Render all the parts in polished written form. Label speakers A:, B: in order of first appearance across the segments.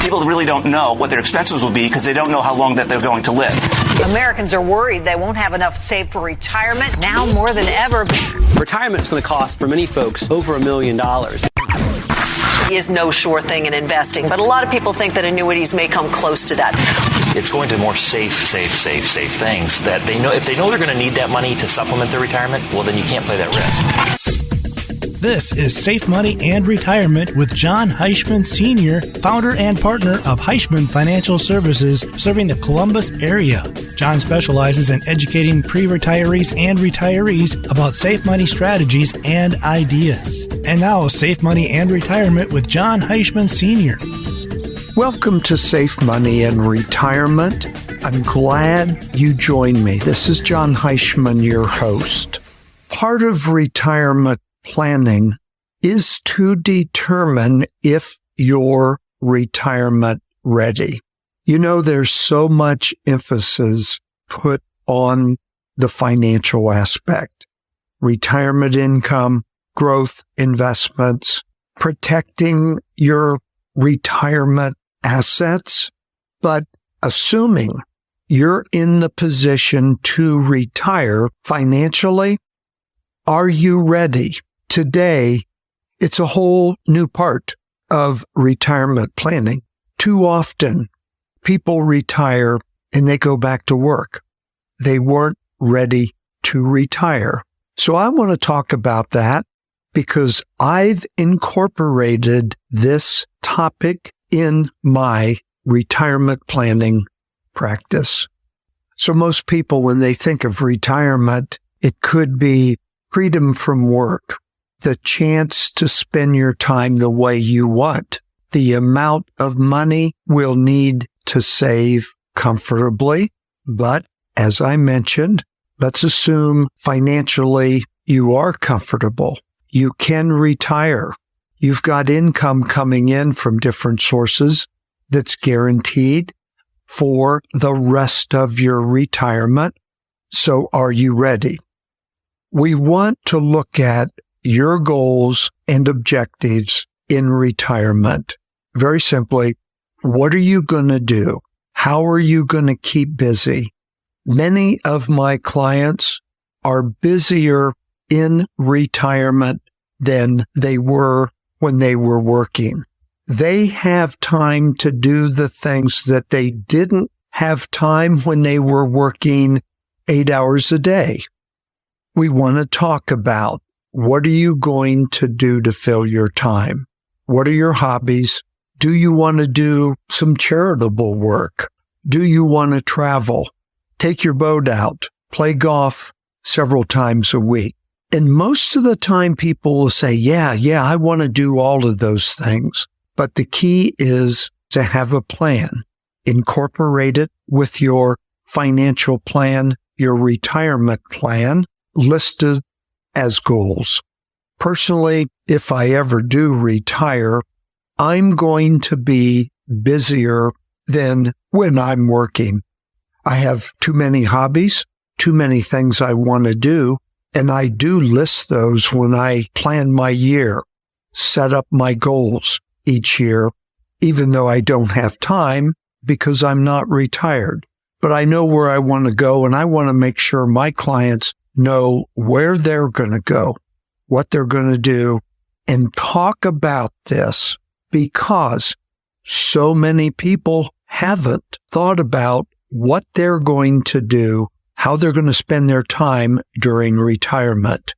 A: People really don't know what their expenses will be because they don't know how long that they're going to live.
B: Americans are worried they won't have enough saved for retirement now more than ever.
C: Retirement is going to cost, for many folks, over $1 million.
B: Is no sure thing in investing, but a lot of people think that annuities may come close to that.
D: It's going to more safe things that they know. If they know they're going to need that money to supplement their retirement, well, then you can't play that risk.
E: This is Safe Money and Retirement with Jon Heischman Sr., founder and partner of Heischman Financial Services, serving the Columbus area. Jon specializes in educating pre-retirees and retirees about safe money strategies and ideas. And now, Safe Money and Retirement with Jon Heischman Sr.
F: Welcome to Safe Money and Retirement. I'm glad you joined me. This is Jon Heischman, your host. Part of retirement planning is to determine if you're retirement ready. You know, there's so much emphasis put on the financial aspect. Retirement income, growth investments, protecting your retirement assets. But assuming you're in the position to retire financially, are you ready? Today, it's a whole new part of retirement planning. Too often, people retire and they go back to work. They weren't ready to retire. So I want to talk about that because I've incorporated this topic in my retirement planning practice. So most people, when they think of retirement, it could be freedom from work, the chance to spend your time the way you want, the amount of money we'll need to save comfortably. But as I mentioned, let's assume financially you are comfortable. You can retire. You've got income coming in from different sources that's guaranteed for the rest of your retirement. So are you ready? We want to look at your goals and objectives in retirement. Very simply, what are you going to do? How are you going to keep busy? Many of my clients are busier in retirement than they were when they were working. They have time to do the things that they didn't have time when they were working 8 hours a day. We want to talk about what are you going to do to fill your time? What are your hobbies? Do you want to do some charitable work? Do you want to travel? Take your boat out, play golf several times a week. And most of the time people will say, yeah, I want to do all of those things. But the key is to have a plan. Incorporate it with your financial plan, your retirement plan, listed as goals. Personally, if I ever do retire, I'm going to be busier than when I'm working. I have too many hobbies, too many things I want to do, and I do list those when I plan my year, set up my goals each year, even though I don't have time because I'm not retired. But I know where I want to go, and I want to make sure my clients know where they're going to go, what they're going to do, and talk about this because so many people haven't thought about what they're going to do, how they're going to spend their time during retirement.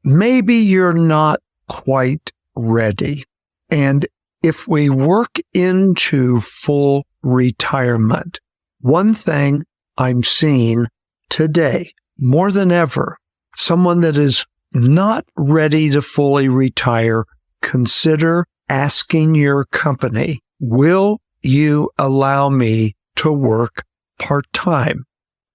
F: Maybe you're not quite ready. And if we work into full retirement, one thing I'm seeing today, more than ever, someone that is not ready to fully retire, consider asking your company, will you allow me to work part-time?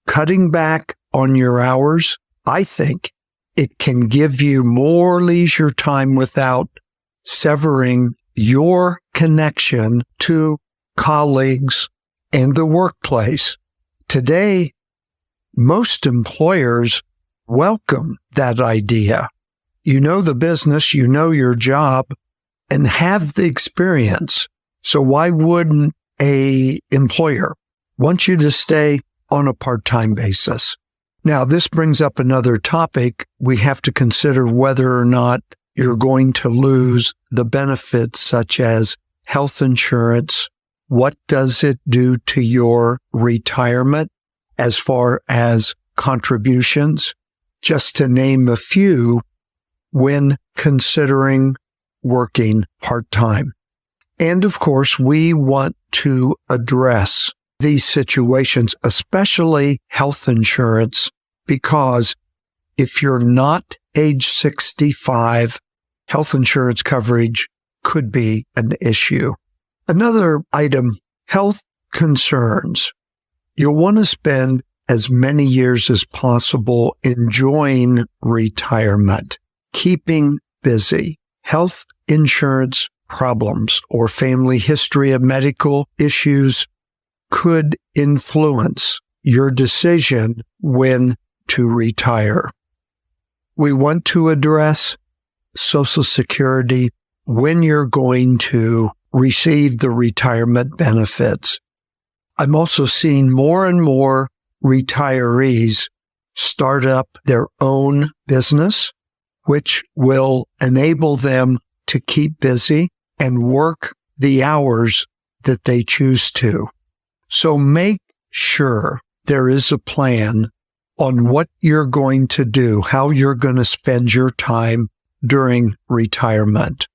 F: Cutting back on your hours, I think it can give you more leisure time without severing your connection to colleagues and the workplace. Today, most employers welcome that idea. You know the business, you know your job, and have the experience. So why wouldn't a employer want you to stay on a part-time basis? Now, this brings up another topic. We have to consider whether or not you're going to lose the benefits such as health insurance. What does it do to your retirement as far as contributions? Just to name a few, when considering working part-time. And of course, we want to address these situations, especially health insurance, because if you're not age 65, health insurance coverage could be an issue. Another item, health concerns. You'll want to spend as many years as possible enjoying retirement, keeping busy. Health insurance problems or family history of medical issues could influence your decision when to retire. We want to address Social Security, when you're going to receive the retirement benefits. I'm also seeing more and more retirees start up their own business, which will enable them to keep busy and work the hours that they choose to. So make sure there is a plan on what you're going to do, how you're going to spend your time during retirement.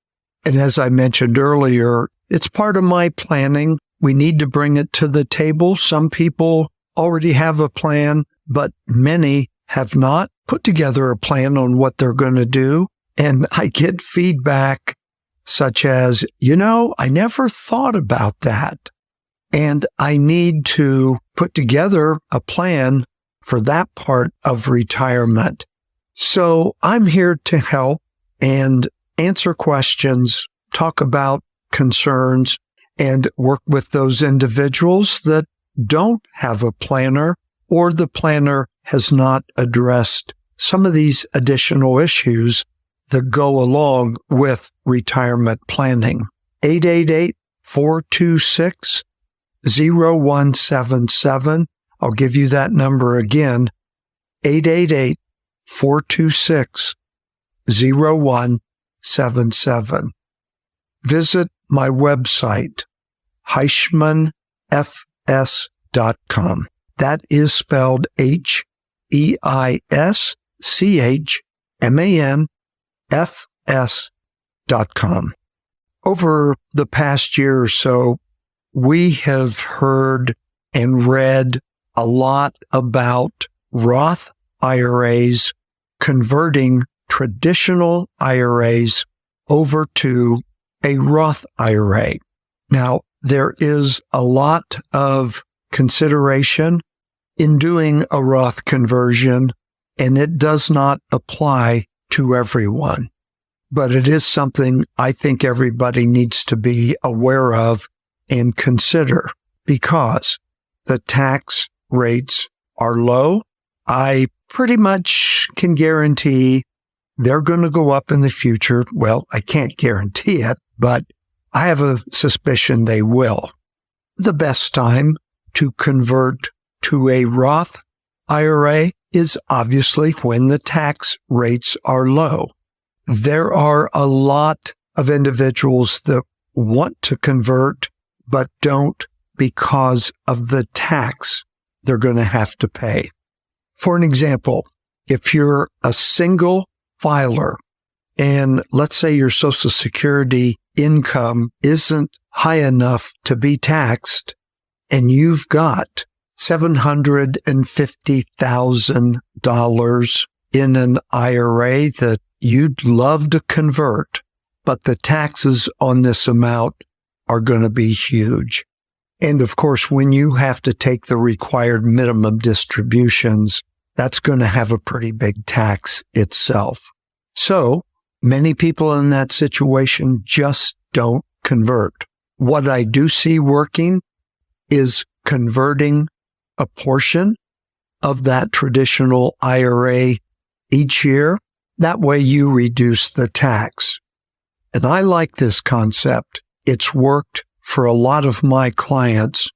F: And as I mentioned earlier, it's part of my planning. We need to bring it to the table. Some people already have a plan, but many have not put together a plan on what they're going to do. And I get feedback such as, I never thought about that. And I need to put together a plan for that part of retirement. So I'm here to help and answer questions, talk about concerns, and work with those individuals that don't have a planner or the planner has not addressed some of these additional issues that go along with retirement planning. 888-426-0177. I'll give you that number again, 888-426-0177. Visit my website, HeischmanFS.com. That is spelled HeischmanFS.com. Over the past year or so, we have heard and read a lot about Roth IRAs converting traditional IRAs over to a Roth IRA. Now, there is a lot of consideration in doing a Roth conversion, and it does not apply to everyone. But it is something I think everybody needs to be aware of and consider because the tax rates are low. I pretty much can guarantee they're going to go up in the future. Well, I can't guarantee it, but I have a suspicion they will. The best time to convert to a Roth IRA is obviously when the tax rates are low. There are a lot of individuals that want to convert but don't because of the tax they're going to have to pay. For an example, if you're a single filer and let's say your Social Security income isn't high enough to be taxed and you've got $750,000 in an IRA that you'd love to convert, but the taxes on this amount are going to be huge. And of course, when you have to take the required minimum distributions, that's going to have a pretty big tax itself. So many people in that situation just don't convert. What I do see working is converting a portion of that traditional IRA each year. That way you reduce the tax. And I like this concept. It's worked for a lot of my clients,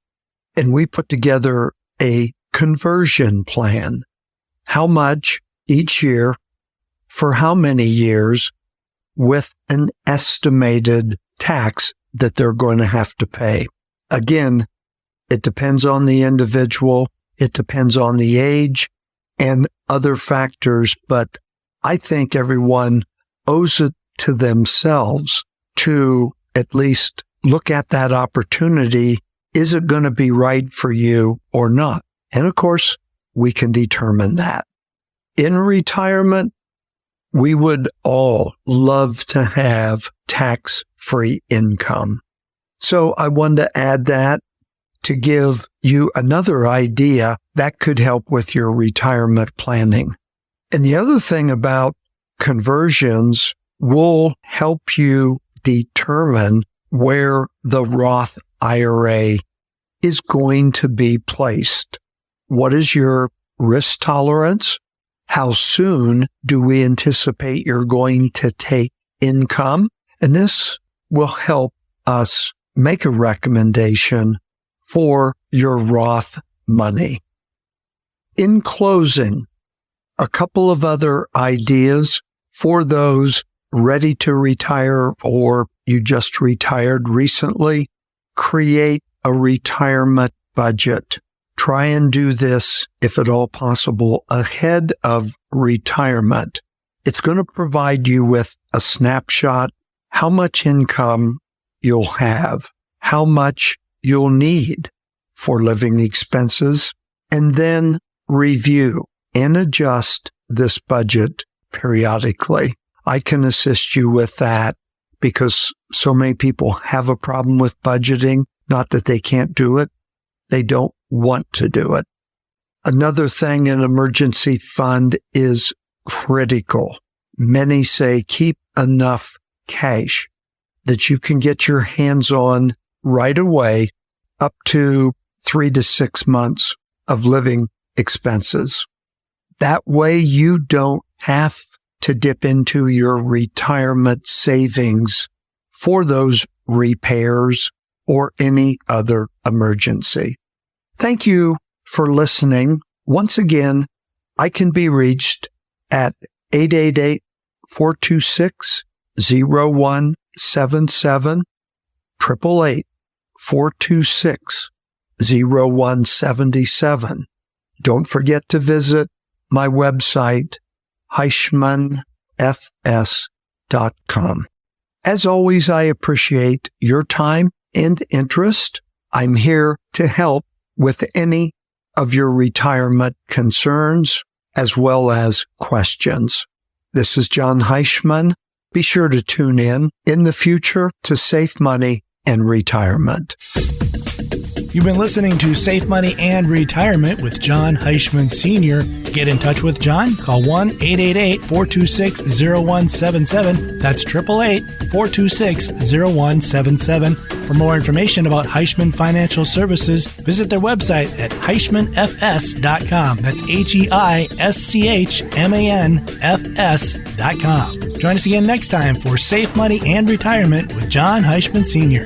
F: and we put together a conversion plan. How much each year, for how many years, with an estimated tax that they're going to have to pay. Again, it depends on the individual, it depends on the age and other factors, but I think everyone owes it to themselves to at least look at that opportunity. Is it going to be right for you or not? And of course, we can determine that. In retirement, we would all love to have tax-free income. So I wanted to add that to give you another idea that could help with your retirement planning. And the other thing about conversions will help you determine where the Roth IRA is going to be placed. What is your risk tolerance? How soon do we anticipate you're going to take income? And this will help us make a recommendation for your Roth money. In closing, a couple of other ideas for those ready to retire or you just retired recently. Create a retirement budget. Try and do this, if at all possible, ahead of retirement. It's going to provide you with a snapshot, how much income you'll have, how much you'll need for living expenses, and then review and adjust this budget periodically. I can assist you with that because so many people have a problem with budgeting, not that they can't do it. They don't want to do it. Another thing, an emergency fund is critical. Many say keep enough cash that you can get your hands on right away, up to 3 to 6 months of living expenses. That way you don't have to dip into your retirement savings for those repairs or any other emergency. Thank you for listening. Once again, I can be reached at 888-426-0177, 888-426-0177. Don't forget to visit my website, HeischmanFS.com. As always, I appreciate your time and interest. I'm here to help with any of your retirement concerns as well as questions. This is Jon Heischman. Be sure to tune in the future to Safe Money and Retirement.
E: You've been listening to Safe Money and Retirement with Jon Heischman Sr. Get in touch with Jon. Call 1-888-426-0177. That's 888-426-0177. For more information about Heischman Financial Services, visit their website at HeischmanFS.com. That's HeischmanFS.com. Join us again next time for Safe Money and Retirement with Jon Heischman Sr.